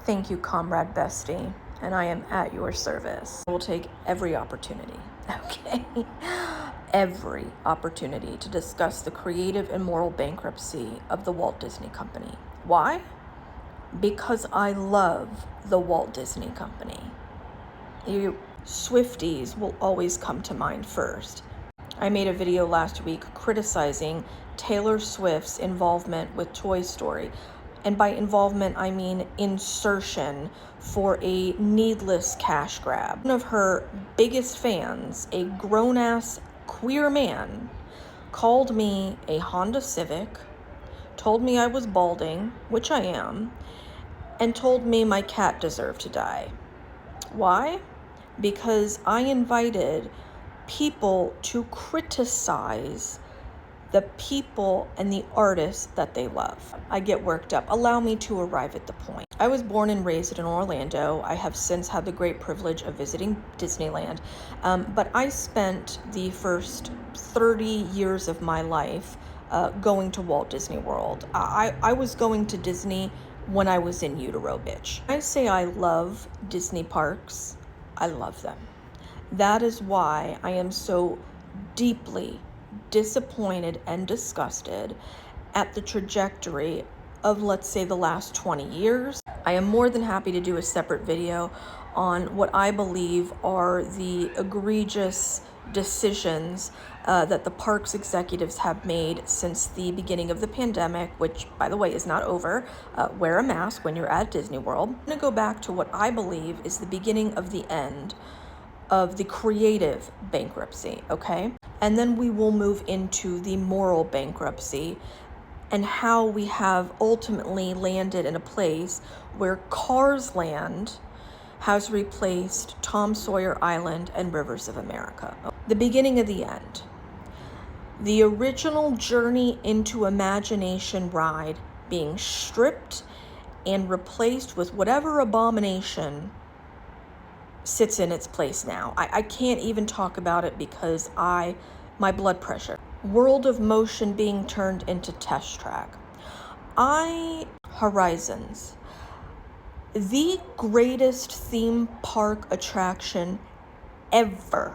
Thank you, Comrade Bestie, and I am at your service. I will take every opportunity, okay? Every opportunity to discuss the creative and moral bankruptcy of the Walt Disney Company. Why? Because I love the Walt Disney Company. You Swifties will always come to mind first. I made a video last week criticizing Taylor Swift's involvement with Toy Story. And by involvement, I mean insertion for a needless cash grab. One of her biggest fans, a grown-ass queer man, called me a Honda Civic, told me I was balding, which I am, and told me my cat deserved to die. Why? Because I invited people to criticize the people and the artists that they love. I get worked up. Allow me to arrive at the point. I was born and raised in Orlando. I have since had the great privilege of visiting Disneyland, but I spent the first 30 years of my life going to Walt Disney World. I was going to Disney when I was in utero, bitch. I say I love Disney parks. I love them. That is why I am so deeply disappointed and disgusted at the trajectory of, let's say, the last 20 years. I am more than happy to do a separate video on what I believe are the egregious decisions that the parks executives have made since the beginning of the pandemic, which, by the way, is not over. Wear a mask when you're at Disney World. I'm going to go back to what I believe is the beginning of the end of the creative bankruptcy, okay? And then we will move into the moral bankruptcy and how we have ultimately landed in a place where Cars Land has replaced Tom Sawyer Island and Rivers of America. The beginning of the end. The original Journey into Imagination ride being stripped and replaced with whatever abomination sits in its place now. I can't even talk about it because my blood pressure. World of Motion being turned into Test Track. Horizons. The greatest theme park attraction ever.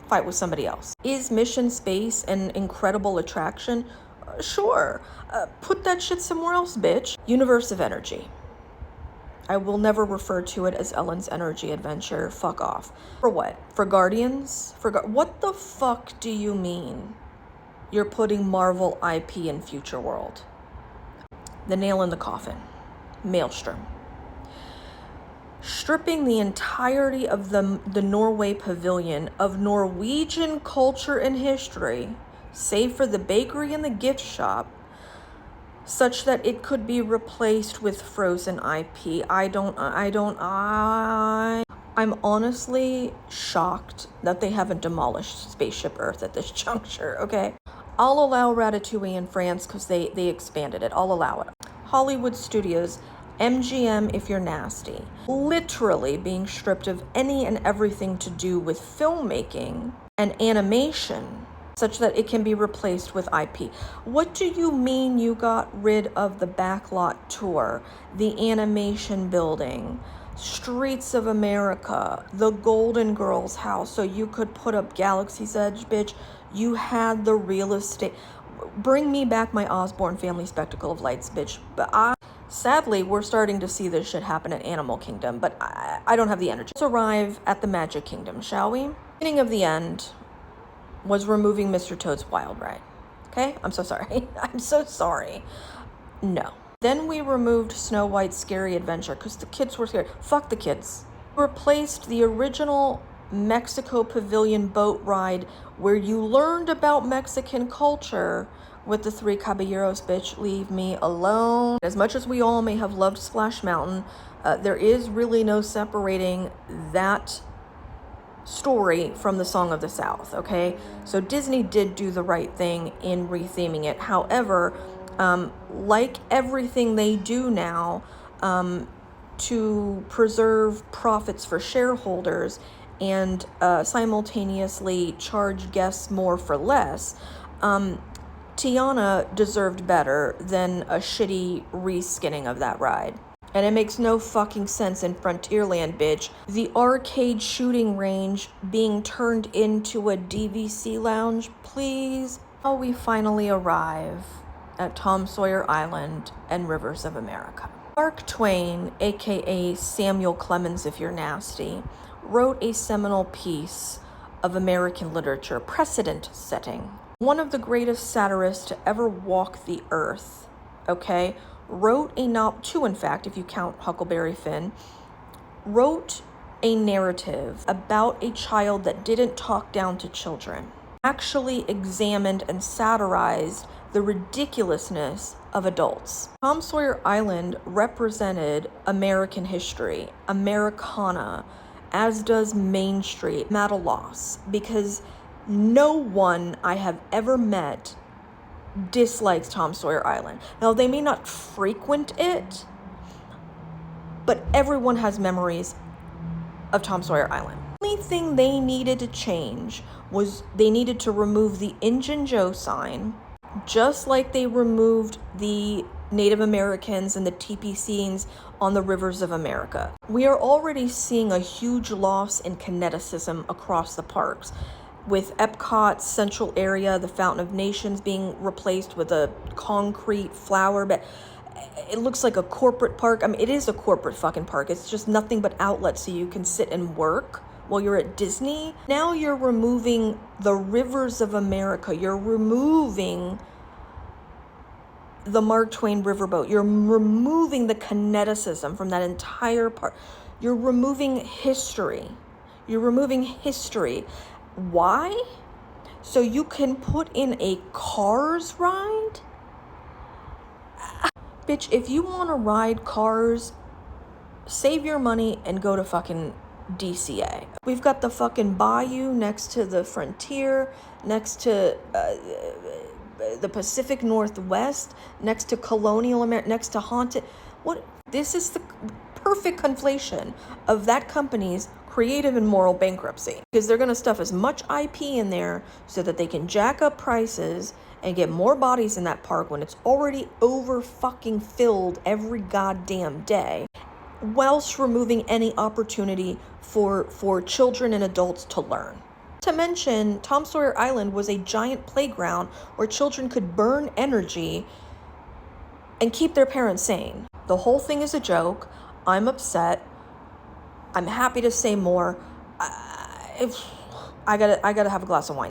Fight with somebody else. Is Mission Space an incredible attraction? Sure. Put that shit somewhere else, bitch. Universe of Energy. I will never refer to it as Ellen's Energy Adventure. Fuck off. For what? For Guardians? What the fuck do you mean you're putting Marvel IP in Future World? The nail in the coffin. Maelstrom. Stripping the entirety of the Norway Pavilion of Norwegian culture and history, save for the bakery and the gift shop, such that it could be replaced with Frozen IP. I'm honestly shocked that they haven't demolished Spaceship Earth at this juncture, okay? I'll allow Ratatouille in France because they expanded it. I'll allow it. Hollywood Studios, MGM if you're nasty. Literally being stripped of any and everything to do with filmmaking and animation, such that it can be replaced with IP. What do you mean you got rid of the Backlot Tour, the animation building, Streets of America, the Golden Girls house, so you could put up Galaxy's Edge, bitch? You had the real estate. Bring me back my Osborne Family Spectacle of Lights, bitch. But sadly, we're starting to see this shit happen at Animal Kingdom, but I don't have the energy. Let's arrive at the Magic Kingdom, shall we? Beginning of the end was removing Mr. Toad's Wild Ride. Okay? I'm so sorry. I'm so sorry. No. Then we removed Snow White's Scary Adventure because the kids were scared. Fuck the kids. Replaced the original Mexico Pavilion boat ride where you learned about Mexican culture with the Three Caballeros, bitch. Leave me alone. As much as we all may have loved Splash Mountain, there is really no separating that story from the Song of the South, okay? So Disney did do the right thing in retheming it. However, like everything they do now to preserve profits for shareholders and simultaneously charge guests more for less, Tiana deserved better than a shitty reskinning of that ride. And it makes no fucking sense in Frontierland, bitch. The arcade shooting range being turned into a DVC lounge, please. Now we finally arrive at Tom Sawyer Island and Rivers of America. Mark Twain, aka Samuel Clemens if you're nasty, wrote a seminal piece of American literature, precedent setting. One of the greatest satirists to ever walk the earth, okay? Wrote a novel, two in fact, if you count Huckleberry Finn, wrote a narrative about a child that didn't talk down to children, actually examined and satirized the ridiculousness of adults. Tom Sawyer Island represented American history, Americana, as does Main Street. I'm at a loss because no one I have ever met dislikes Tom Sawyer Island. Now, they may not frequent it, but everyone has memories of Tom Sawyer Island. The only thing they needed to change was they needed to remove the Injun Joe sign, just like they removed the Native Americans and the teepee scenes on the Rivers of America. We are already seeing a huge loss in kineticism across the parks, with Epcot's central area, the Fountain of Nations, being replaced with a concrete flower bed. It looks like a corporate park. I mean, it is a corporate fucking park. It's just nothing but outlets so you can sit and work while you're at Disney. Now you're removing the Rivers of America. You're removing the Mark Twain riverboat. You're removing the kineticism from that entire park. You're removing history. You're removing history. Why? So you can put in a Cars ride? Bitch, if you want to ride Cars, save your money and go to fucking DCA. We've got the fucking bayou next to the Frontier, next to the Pacific Northwest, next to Colonial America, next to Haunted. What? This is the perfect conflation of that company's creative and moral bankruptcy, because they're going to stuff as much IP in there so that they can jack up prices and get more bodies in that park when it's already over fucking filled every goddamn day, whilst removing any opportunity for children and adults to learn. To mention, Tom Sawyer Island was a giant playground where children could burn energy and keep their parents sane. The whole thing is a joke. I'm upset. I'm happy to say more. I gotta have a glass of wine.